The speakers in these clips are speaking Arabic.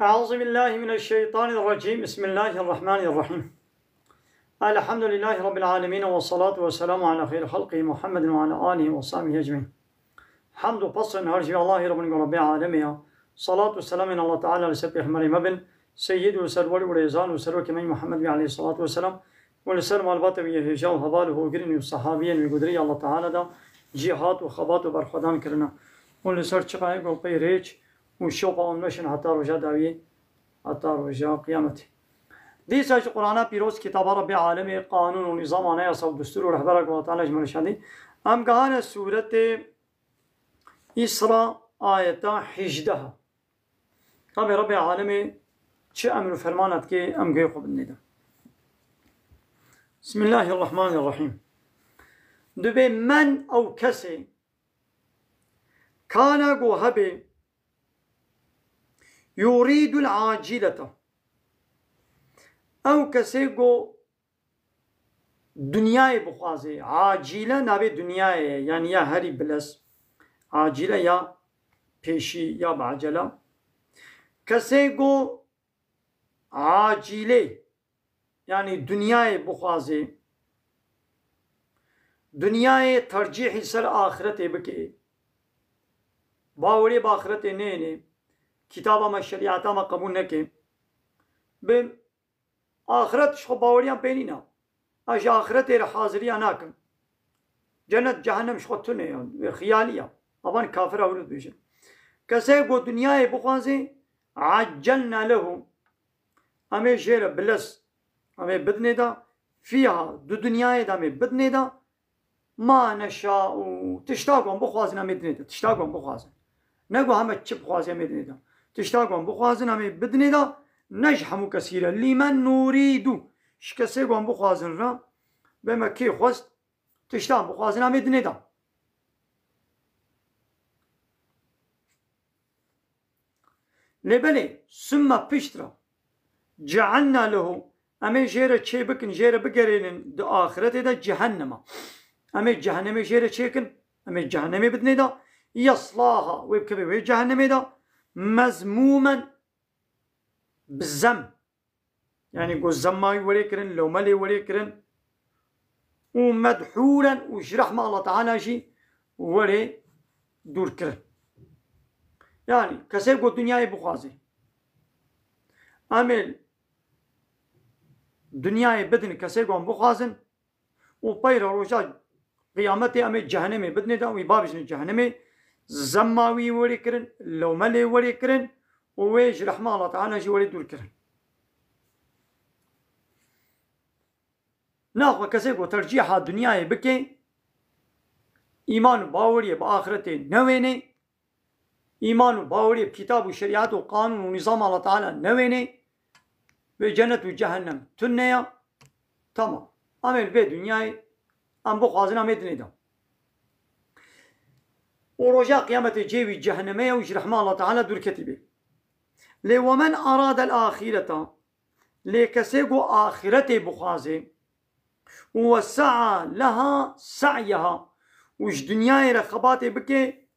أعوذ بالله من الشيطان الرجيم. بسم الله الرحمن الرحيم. الحمد لله رب العالمين والصلاة والسلام على خير خلقه محمد وعلى آله وصحبه أجمعين. حمد وفصل هرجي الله رب العالمين. صلاة والسلام على الله تعالى لسبح مريم ابن سيد وسرور وريزان وسرور كمين محمد عليه الصلاة والسلام ولسلم البطوية هجاو هباله وقرن والصحابيين وقدري الله تعالى دا جهات وخبات وبرخدان كرنا ولسر شقائق وقيريج وشوقا ونمشن حتى رجاء داوية حتى رجاء قيامته. دي ساج قرآن پیروز کتاب رب عالم قانون و نظام آنایا و دستور و رهبر الله تعالی اجمل شدی. ام گهان سورت اسراء آیت 18. طب رب عالم چه امر فرمانت که ام گوی خوب نیدم. بسم الله الرحمن الرحیم. دبی من او کسی کانا گو هبی يريد العاجلة او کسی گو دنیای بخوازه عاجله نابه دنیای یعنی یا هری بلس عاجله یا پیشی یا بعجله کسی گو عاجله یعنی دنیای بخوازه دنیای ترجیح سر آخرت بکه باوری با آخرت نه کتابا ما شریعتا ما قبول نکه به آخرت شخو باوریان پینی نا اش آخرت را حاضریا ناکن جنت جهنم شخو تونه خیالیا ابان کافر اولد بیشن کسی گو دنیای بخوانزی عجلنا له امی شیر بلس امی بدنه دا فیها دو دنیای دا امی بدنه دا ما نشاؤ تشتاقون بخوازن امی دنه دا تشتاقون بخوازن نگو همه چی بخوازن امی دنه دا تشتاقون بخوازن امی بدنه دا نجحمو كثيرا لمن نريد شكسي قوم بخوازن را بما كي خوست تشتاق بخوازن امي دنيدا لبني ثم بشترا جعلنا له امي جيرا چه بكن جيرا بقرين دا آخرت دا جهنم امي جهنم جيرا چيكن امي جهنم بدنيدا يصلاها ويبكبه وي جهنم دا مزموما بالزم يعني قو الزماي وليكرن لو ملي وليكرن ومدحورا وشرح ما الله تعالى شي ولي دور كرن يعني كسي قو الدنيا بخوازي عمل دنيا بدن كسي قو بخوازن وبير روشا قيامتي عمل جهنمي بدن دا ويبابشن جهنمي زماوي وليكرن لو ملي وليكرن وويش رحمة الله تعالى جي ولي دور كرن ناخوة كسيكو ترجيحها دنياي بكي إيمان باوري بآخرتي نويني إيمان باوري بكتاب وشريعات وقانون ونظام الله تعالى نويني بجنة وجهنم تنيا تمام أمل بي دنياي أم بخوازنا مدني دا ورجاء قيامة جيوي جهنمية وش رحمة الله تعالى دور كتبه لي ومن أراد الآخرة لكسيقو آخرتي بخازي وسعى لها سعيها وش دنياي رخباتي بكي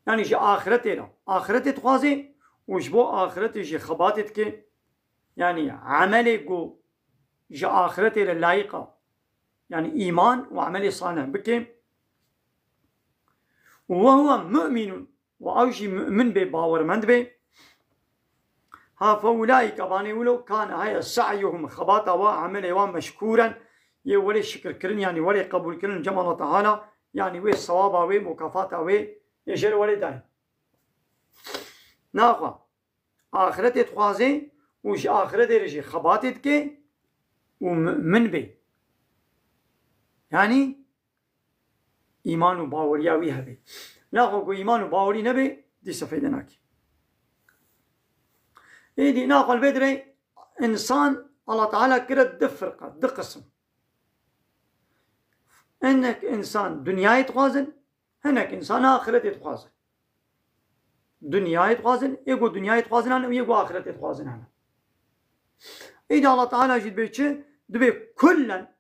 يعني جي آخرتي تخازي وش بو آخرتي جي خباتي تكي يعني عملي قو جي آخرتي اللايقة يعني إيمان وعملي صالح بكي وهو مؤمن وأوشي مؤمن بباور مند بي فأولئك باني ولو كان هاي سعيهم خباطة وعمل مشكورا يولي شكر كرن يعني ولي قبول كرن جمع الله تعالى يعني وي الصواب وي مكافاة وي يشير ولي داي ناخوا آخرتي تخوازي وش آخرتي رجي خباطي تكي ومن بي يعني إيمان وباوريا وي هبي ناخوا إيمان وباوري نبي دي سفيدناكي إيدي ناقل بدري إنسان الله تعالى كده دفرقة دقسم إنك إنسان دنيا يتخازن هناك إنسان آخرت يتخازن دنيا يتخازن يقول دنيا يتخازن أنا ويقول آخرت يتخازن أنا إيدي الله تعالى جد بيتش دبي كلا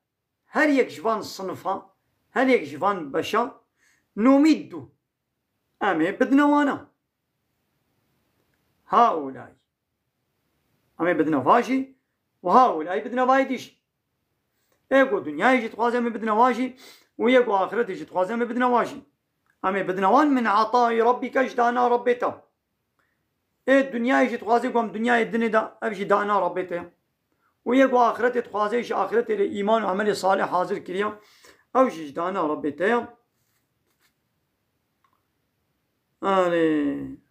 هر يك جوان صنفا هر يك جوان بشا نمد أمي بدنا وانا هؤلاء أمي بدنا فاجي وهؤلاء بدنا وايديش إيقو دنيا يجي تخوازي أمي بدنا واجي ويقو آخرت يجي تخوازي أمي بدنا واجي أمي بدنا وان من عطاء ربك اجدانا ربيتا إيه الدنيا يجي تخوازي قوم دنيا الدنيا دا أبجي دانا ربيتا ويقو آخرت تخوازي يجي آخرت الإيمان وعمل صالح حاضر كريا أو جي دانا ربيتا آلي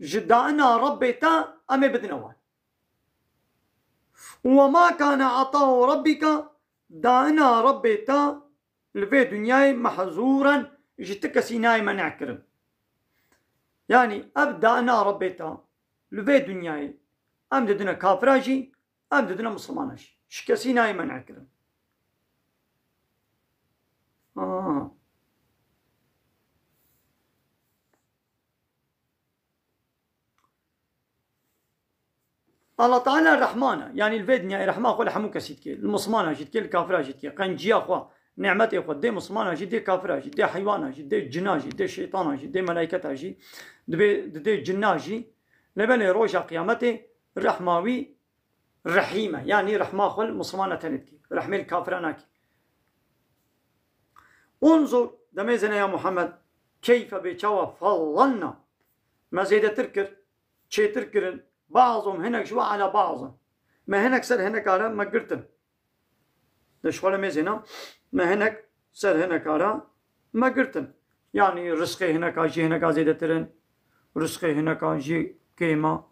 جدانا ربيتا أمي بدنا وان وما كان عطاء ربك دانا ربيتا لفي دنياي محظورا جتك سيناي منع كرم يعني أبدا أنا ربيتا لفي دنياي أم ددنا كافراجي أم ددنا مسلماناجي شكسيناي منع كرم الله تعالى الرحمن يعني الفيدنيا رحمة أخو لحمو كسيتكي المسلمانة جدكي الكافرة جدكي قنجي أخو نعمتي أخو دي مسلمانة جدي كافرة جدي حيوانة جدي جنا جدي شيطانة جدي ملائكة جي دي جنا جي لبني روجا قيامتي رحماوي رحيمة يعني رحمة أخو المسلمانة تندكي رحمة الكافرة ناكي انظر دميزنا يا محمد كيف بيتشوى فضلنا ما زيد تركر شي تركرن بعضهم هناك شو على بعضهم ما هناك سر هناك على ما قرتن ليش ولا ميزنا ما هناك سر هناك على ما قرتن يعني رزقي هناك جي هناك زيادة ترن رزقي هناك جي كيما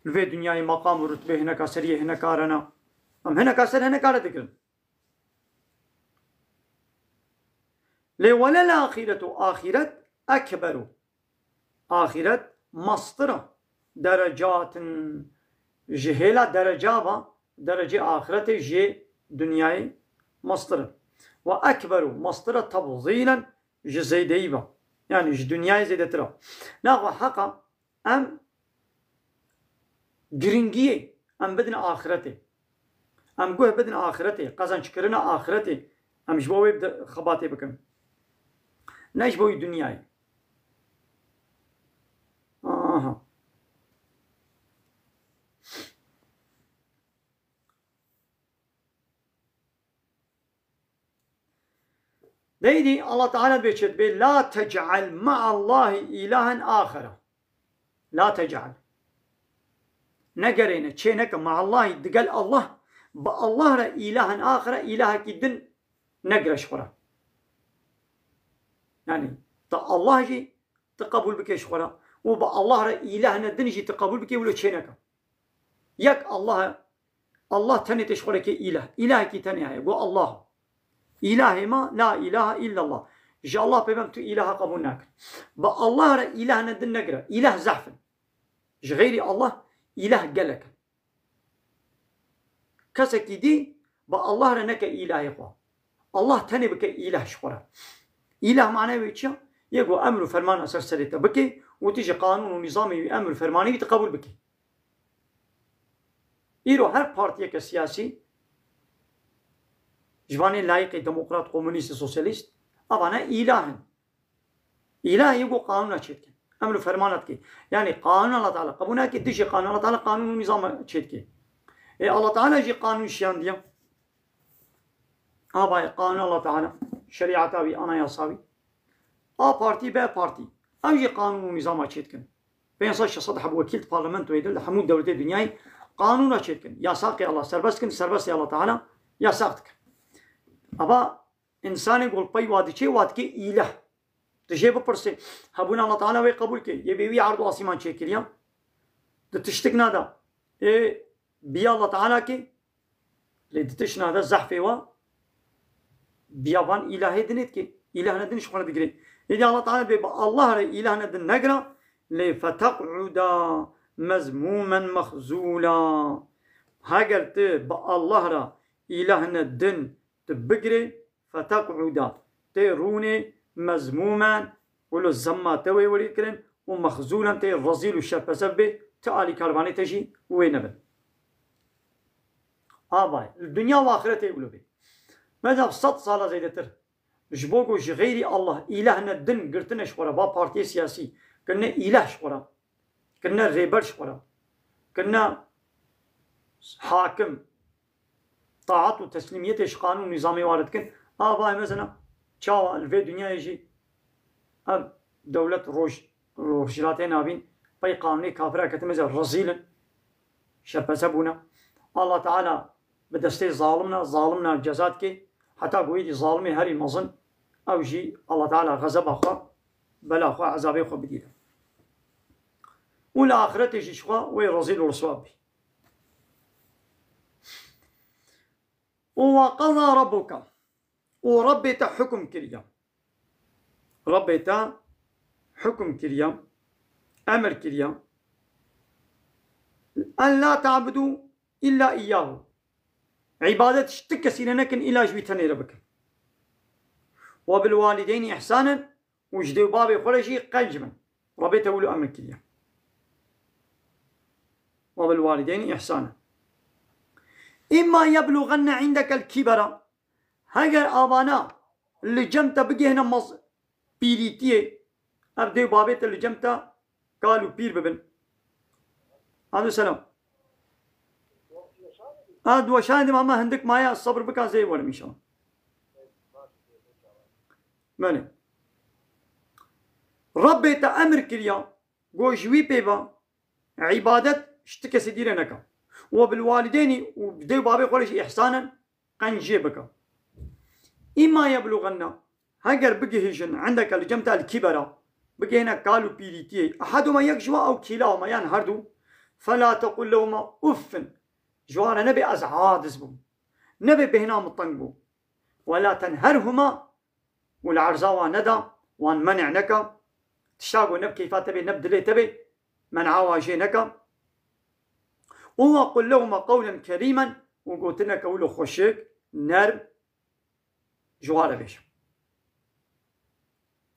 الفي دنياي مقام ورتبه هناك سريه هناك رنا أم هناك سر هناك على ذكرن لي ولا الآخرة آخرة أكبر آخرة مسطرة درجات جهلا درجة درجة آخرة جي دنياي مسطرة وأكبر مسطرة تفضيلا جزيديبا يعني دنياي زيدة ترى ناغو حقا أم جرينجية أم بدنا آخرتي أم قوه بدنا آخرتي قزن شكرنا آخرتي أم جبوي بدا خباتي بكم نجبوي دنياي ديدي الله تعالى بيشد لا تجعل مع الله إلها آخر لا تجعل نقرينا تشينك مع الله دقل الله بالله را إلها آخر إله كدن نقرأ شخرا يعني الله جي تقبل بك شخرا وبالله را إلهنا دنجي تقبل بك ولا تشينك يك الله تاني تشخرك إله كي تاني هاي الله إله ما لا إله إلا الله جاء الله بممت إله قبولناك بالله را إله ندن نقرأ إله زحف غير الله إله قلك كسك دي بالله را نك إله يقوى الله تاني بك إله شخرا إله معناه ويتشا يقوى أمر فرمان أسر سريتا بك وتيجي قانون ونظامي أمر فرماني يتقبل بك إيرو هر بارتية كسياسي جواني لايق ديمقراط كومونيست سوسياليست أبانا إله يقول قانون أشيتك أمر فرمانتك يعني قانون الله تعالى قبونا كي تجي قانون الله تعالى قانون ونظام أشيتك الله تعالى يجي قانون شيان ديا أبا قانون الله تعالى شريعة تاوي أنا يصاوي بارتي بارتي أو يجي قانون ونظام أشيتك بين صش صدح بوكيل برلمان ويدل حمود دولة الدنيا قانون أشيتك يا ساقي الله سربسك الله تعالى يا ساقتك أبا إنسان يقول باي وادي شيء وادي إله تجيب برسي هبونا الله تعالى ويقبل كي يبي عرض آسمان شيء كليا تشتكنا دا بيا الله تعالى كي لدتشنا دا زحفة وا بيابان إله دنيت كي إله ندن شو خلنا دقري إذا الله تعالى بيبقى الله رأي إله ندن نقرأ لفتقعد مذموما مخزولا هاجرت بقى الله رأي إله ندن تبقري فتقعد تيروني مذموما ولو الزما توي وليكرن ومخزولا تي الرزيل والشاب سبه تعالي كرباني تجي وينبن باي الدنيا واخرته يقولوا بي ماذا 100 ساڵە زەیدەتر ji bo ku ji غêrî Allah îlah ne din girtine ji xwe re ba partiyê siyasî kirine îlah ji xwe re kirine rêber ji xwe re kirine hakim taat û teslîmiyetê ji qanûn nîzamê wa re dikin ava mesela çawa li vê dunyayê jî ev dewlet rojhilatê navîn pey qanûnê kafira ketime ze rezîlin şerpese bûne Allah Teala bi destê zalimna ceza dike heta goyî zalimê herî mezin ew jî Allah Teala xezeba xwe bela xwe ezabê xwe bidîne û li axiretê jî ji xwe wê rezîl û riswa bî. وقضى ربك وربي تا حكم كريا ربي تا حكم كريا أمر كريا أن لا تعبدوا إلا إياه عبادة اشتكسين لكن إلا جويتني ربك وبالوالدين إحسانا وجدوا بابي خرجي قنجما ربي تولوا أمر كريا وبالوالدين إحسانا إما يبلغن عندك الكبر هاجر آبانا اللي جمتا بقي هنا بيريتيه أبدي بابيت اللي جمتا قالوا بير ببن هذا السلام هذا وشاهد ماما هندك مايا الصبر بكا زي ولا إن شاء الله ماني ربي تأمر كريا جوجوي بيبا عبادة اشتكى سدير نكا وبالوالدين وبدي بابي قولش إحسانا قنجي بك إما يبلغن هاجر بقي هجن عندك الجمتا الكبرى بقي هنا قالوا بيريتي أحدهما يكشوا أو كلاهما يعني هردو فلا تقول لهما أف جوانا نبي أزعاد زبو نبي بهنا مطنقو ولا تنهرهما والعرزاوى ندى وان منع نكا تشتاقوا نب كيفات تبي نبدلي تبي منعاوا شي نكا وقل لهما قولا كريما وقلت لك قولوا خوشيك نرم جوال بيش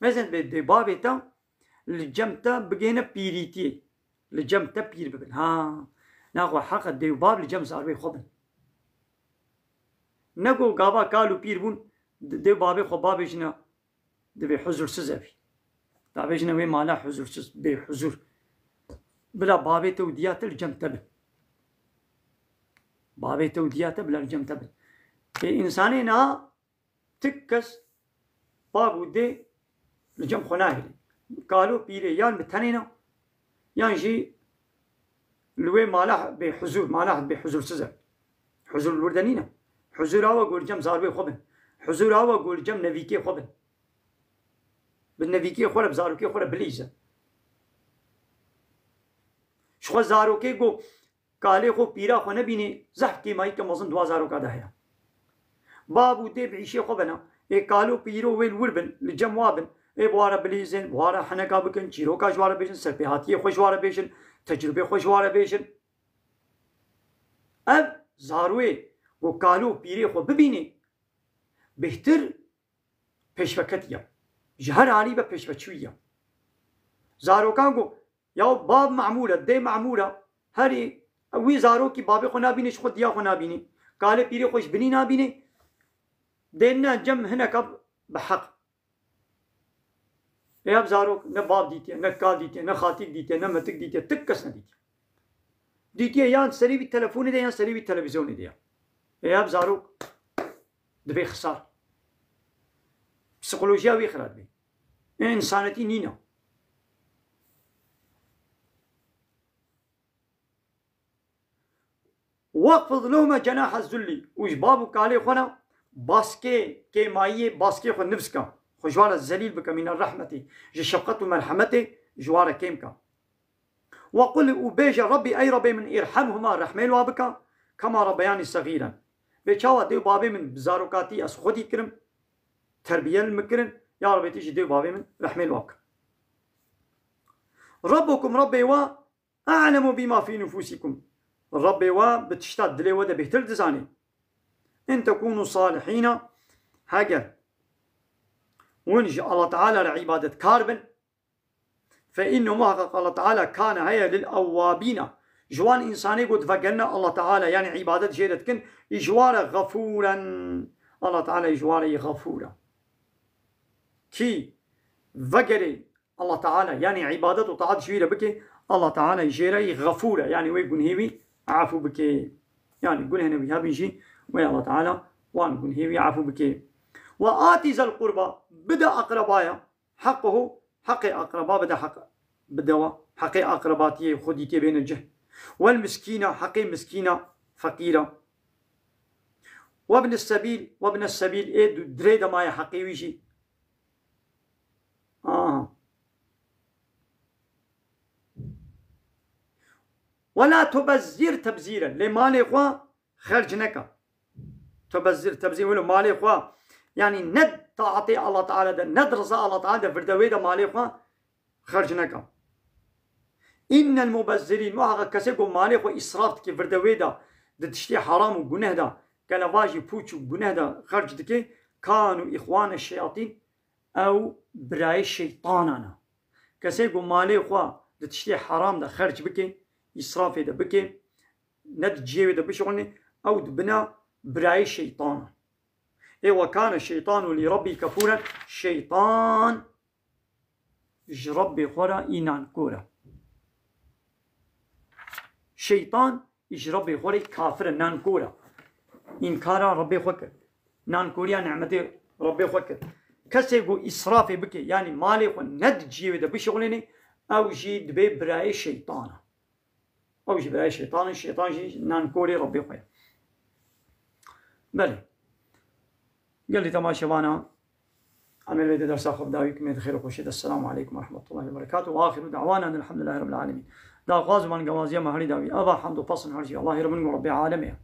مثلا بدي بابي تا لجمتا بقينا بيريتي لجمتا بير ببن ها ناخو حق دي باب لجم صار خبن نقو قابا قالوا بير بون دي بابي خو بابي جنا دبي حضور سزافي دبي جنا وين مالا حضور سز بحضور بلا بابي توديات الجمتا بن بابي تودياته بلا الجمتا بن إنساني نا تكس بابو دي الجم خناهلي قالوا بيري يان بتنينا يان جي لوي مالا بحضور مالا بحضور سزا حضور الوردانينا حضور هوا قول جم زاروي خبن حضور هوا قول جم نبيكي خبن بالنبيكي خورا بزاروكي خورا بليزا شخو زاروكي قو قالي خو بيرا خو نبيني زحكي ماي كمزن 2000 کا دهيا بابو دي بعيشي خو بنا اي قالوا بيرو وين وربن لجموابن اي بوارا بليزن بوارا حنكا بكن چيرو کا جوارا بيشن سرپيهاتي خو جوارا بيشن تجربه خو جوارا بيشن اب زاروي و قالوا بيري خو ببيني بهتر پشوكتيا جهر علي به پشوچويا زارو كانگو يا باب معموله دي معموله هري وی زارو کی بابی خو نابینی خود دیا خو نابینی قال پیری خوش بنی نابینی دینا جم هنا کب بحق یا زارو نه باب دیتی نه کال دیتی نه خاطی دیتی نه متک دیتی تک کس نه دیتی دیتی یا سری بی تلفون دی یا سری بی تلویزیون دی یا زارو دبی خسار پسیکولوژیا وی خراب بی انسانیتی نینا وقفض لهما جناح الذل وش بابو قالي خونا باسكي كي مايي باسكي خو نفسكا خو جوار الذليل بك من الرحمة جي شفقته ومرحمته جوار كيمكا وقل وبيج ربي اي ربي من ارحمهما رحمين وابكا كما ربياني صغيرا بيشاوا ديو بابي من بزاروكاتي اس خودي كرم تربية المكرن يا ربي تيجي ديو بابي من رحمين وابكا ربكم ربي واعلم بما في نفوسكم ربي بتشتاد دلي ودا بهتر دزاني إن تكونوا صالحين هاجر ونج الله تعالى لعبادة كاربن فإنه محقق الله تعالى كان هيا للأوابين جوان إنساني قد فقلنا الله تعالى يعني عبادة جيرتكن إجوار غفورا الله تعالى جواري غفورة كي فقري الله تعالى يعني عبادة وطاعة شويرة بكي الله تعالى يجيري غفورة يعني ويقول هيوي عفو بكي يعني يقول هنا بها بيجي ويا الله تعالى وان يقول هيوي عفو بكي وآتي ذا القربى بدأ أقربايا حقه حق أقربا بدأ حق أقرباتي خديتي بين الجه والمسكينة حق مسكينة فقيرة وابن السبيل إيه دريد ما يحقي ويجي ولا تبذر تبذيرا لمالي خوا خرج نكا تبذر تبذير ولو مالي خوا يعني ند تعطي الله تعالى ده ند رضا الله تعالى ده فردوي ده مالي خوا خرج نكا إن المبذرين وهذا كسيكو مالي خوا إسراف كي فردوي ده تشتي حرام وجنه ده كلافاجي بوتشو جنه ده خرج دكي كانوا إخوان الشياطين أو براي شيطاننا كسيكو مالي خوا تشتي حرام ده خرج بكي إسراف ده بكي ند جيوي ده بشغلني أو دبنا براي شيطان إيه وكان الشيطان لربي كفورا شيطان ربي خورا إينان كورا شيطان ربي خورا كافر نان كورا إنكارا ربي خوكر نان كوريا نعمتي ربي خوكر كسيقو إسرافي بكي يعني مالي خو ند جيوي ده بشغلني أو جي دبي براي شيطان أو جي براي شيطان الشيطان جي نان كوري ربي خويا بلي قال لي تماشي وانا عمل بيت درس اخذ داوي كمية خير وخشيد السلام عليكم ورحمة الله وبركاته واخر دعوانا ان الحمد لله رب العالمين دا غاز من غوازيا ما هري داوي ابا حمد وفصل هرجي الله يرمن ربي عالمي